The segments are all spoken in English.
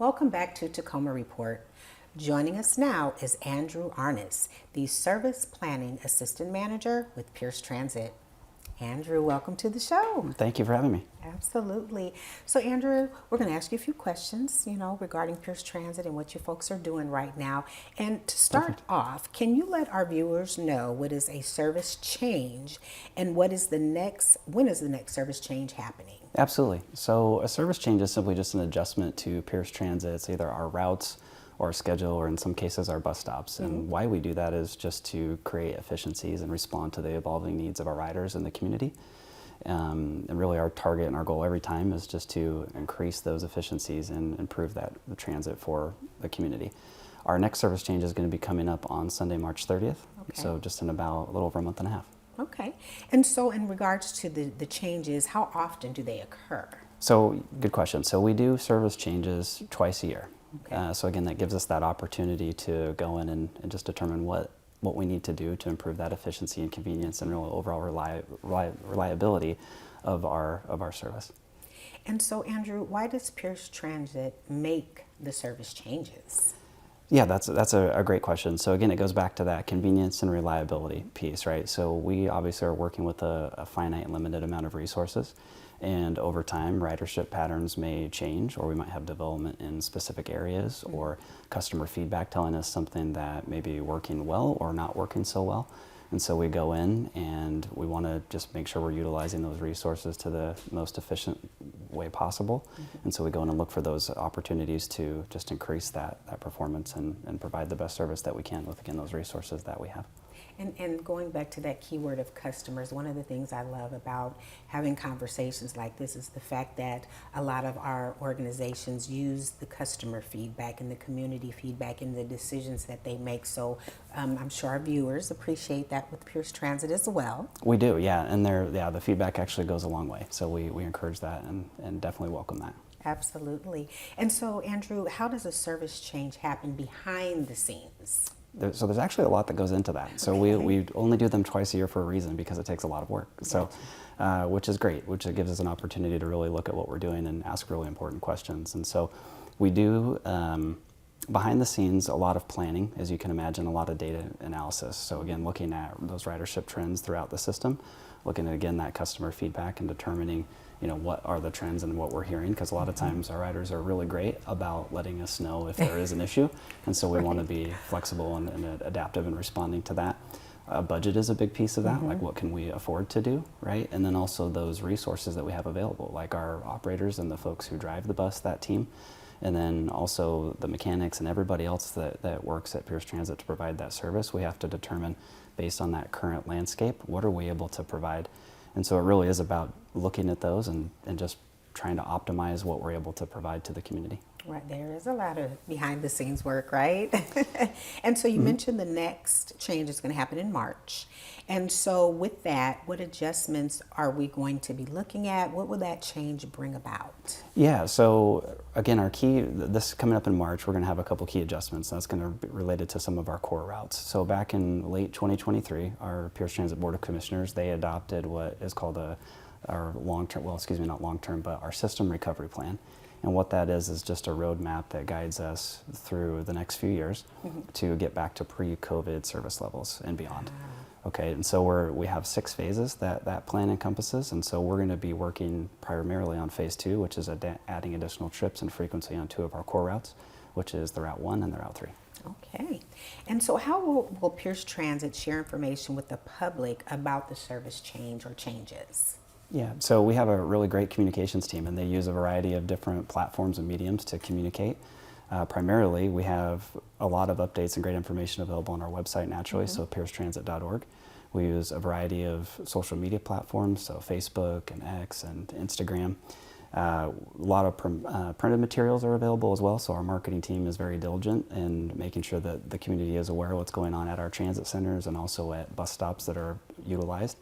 Welcome back to Tacoma Report. Joining us now is Andrew Arnes, the Service Planning Assistant Manager with Pierce Transit. Andrew, welcome to the show. Thank you for having me. Absolutely. So Andrew, we're going to ask you a few questions, regarding Pierce Transit and what you folks are doing right now. And to start off, can you let our viewers know what is a service change and when is the next service change happening? Absolutely. So a service change is simply just an adjustment to Pierce Transit. It's either our routes or our schedule, or in some cases our bus stops. And why we do that is just to create efficiencies and respond to the evolving needs of our riders in the community. And really our target and our goal every time is just to increase those efficiencies and improve the transit for the community. Our next service change is going to be coming up on Sunday, March 30th. Okay. So just in about a little over a month and a half. Okay. And so in regards to the changes, how often do they occur? So good question. So we do service changes twice a year. Okay. So again, that gives us that opportunity to go in and just determine what we need to do to improve that efficiency and convenience and really overall reliability of our service. And so Andrew, why does Pierce Transit make the service changes? Yeah, that's a great question. So again, it goes back to that convenience and reliability piece, right? So we obviously are working with a finite and limited amount of resources. And over time, ridership patterns may change, or we might have development in specific areas, or customer feedback telling us something that may be working well or not working so well. And so we go in and we want to just make sure we're utilizing those resources to the most efficient way possible. And so we go in and look for those opportunities to just increase that performance and provide the best service that we can with, again, those resources that we have. And going back to that keyword of customers, one of the things I love about having conversations like this is the fact that a lot of our organizations use the customer feedback and the community feedback in the decisions that they make. So I'm sure our viewers appreciate that with Pierce Transit as well. We do, yeah. And the feedback actually goes a long way. So we encourage that and definitely welcome that. Absolutely. And so, Andrew, how does a service change happen behind the scenes? So there's actually a lot that goes into that. So we only do them twice a year for a reason, because it takes a lot of work. So, which is great, which gives us an opportunity to really look at what we're doing and ask really important questions. And so we do, behind the scenes, a lot of planning, as you can imagine, a lot of data analysis. So again, looking at those ridership trends throughout the system, looking at, again, that customer feedback and determining, what are the trends and what we're hearing, because a lot of times our riders are really great about letting us know if there is an issue, and so we want to be flexible and adaptive in responding to that. Budget is a big piece of that, like what can we afford to do, right? And then also those resources that we have available, like our operators and the folks who drive the bus, that team, and then also the mechanics and everybody else that works at Pierce Transit to provide that service. We have to determine, based on that current landscape, what are we able to provide. And so it really is about looking at those and just trying to optimize what we're able to provide to the community. Right, there is a lot of behind the scenes work, right? And so you mentioned the next change is going to happen in March. And so with that, what adjustments are we going to be looking at? What will that change bring about? Yeah, so again, this coming up in March, we're going to have a couple key adjustments. That's going to be related to some of our core routes. So back in late 2023, our Pierce Transit Board of Commissioners, they adopted what is called our long-term, not long-term, but our system recovery plan. And what that is just a roadmap that guides us through the next few years to get back to pre-COVID service levels and beyond. Okay, and so we have 6 phases that plan encompasses, and so we're going to be working primarily on phase 2, which is adding additional trips and frequency on 2 of our core routes, which is the Route 1 and the Route 3. Okay, and so how will Pierce Transit share information with the public about the service change or changes? Yeah, so we have a really great communications team, and they use a variety of different platforms and mediums to communicate. Primarily, we have a lot of updates and great information available on our website naturally, so piercetransit.org. We use a variety of social media platforms, so Facebook and X and Instagram. A lot of printed materials are available as well, so our marketing team is very diligent in making sure that the community is aware of what's going on at our transit centers and also at bus stops that are utilized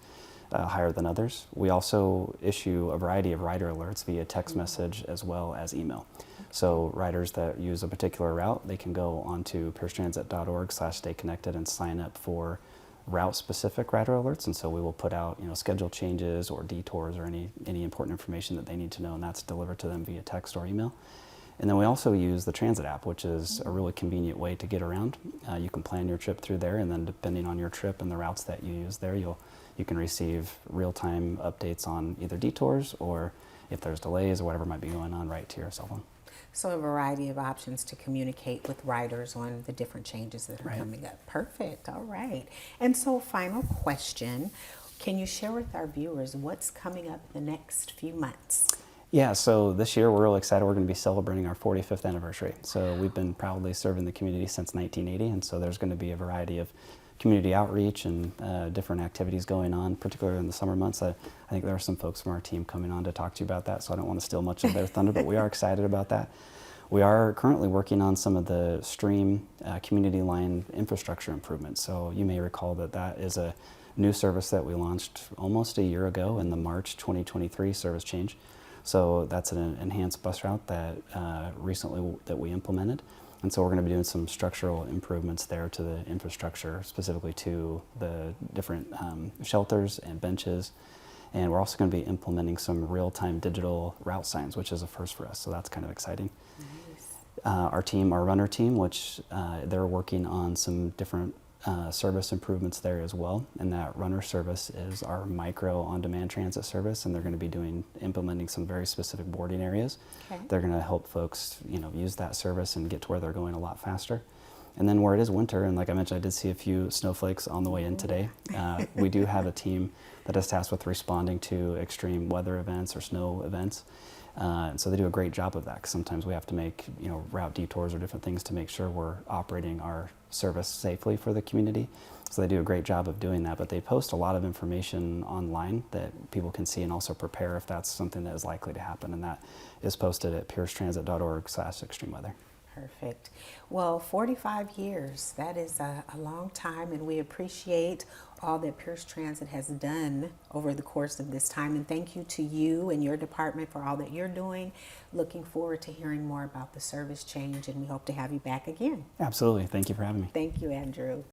higher than others. We also issue a variety of rider alerts via text message as well as email. So riders that use a particular route, they can go onto piercetransit.org/stayconnected and sign up for route-specific rider alerts, and so we will put out schedule changes or detours or any important information that they need to know, and that's delivered to them via text or email. And then we also use the transit app, which is a really convenient way to get around. You can plan your trip through there, and then depending on your trip and the routes that you use there, you can receive real-time updates on either detours or if there's delays or whatever might be going on right to your cell phone. So a variety of options to communicate with riders on the different changes that are Right. coming up. Perfect. All right. And so final question, can you share with our viewers what's coming up the next few months? Yeah, so this year we're really excited. We're going to be celebrating our 45th anniversary. So we've been proudly serving the community since 1980, and so there's going to be a variety of community outreach and different activities going on, particularly in the summer months. I think there are some folks from our team coming on to talk to you about that, so I don't want to steal much of their thunder, but we are excited about that. We are currently working on some of the stream community line infrastructure improvements. So you may recall that that is a new service that we launched almost a year ago in the March 2023 service change. So that's an enhanced bus route that recently that we implemented. And so we're going to be doing some structural improvements there to the infrastructure, specifically to the different shelters and benches. And we're also going to be implementing some real-time digital route signs, which is a first for us. So that's kind of exciting. Nice. Our runner team, which they're working on some different service improvements there as well. And that runner service is our micro on-demand transit service, and they're going to be implementing some very specific boarding areas. Okay. They're going to help folks, use that service and get to where they're going a lot faster. And then where it is winter, and like I mentioned, I did see a few snowflakes on the way in today. We do have a team that is tasked with responding to extreme weather events or snow events. And so they do a great job of that, because sometimes we have to make route detours or different things to make sure we're operating our service safely for the community. So they do a great job of doing that, but they post a lot of information online that people can see and also prepare if that's something that is likely to happen, and that is posted at piercetransit.org/extreme weather. Perfect. Well, 45 years, that is a long time, and we appreciate all that Pierce Transit has done over the course of this time. And thank you to you and your department for all that you're doing. Looking forward to hearing more about the service change, and we hope to have you back again. Absolutely. Thank you for having me. Thank you, Andrew.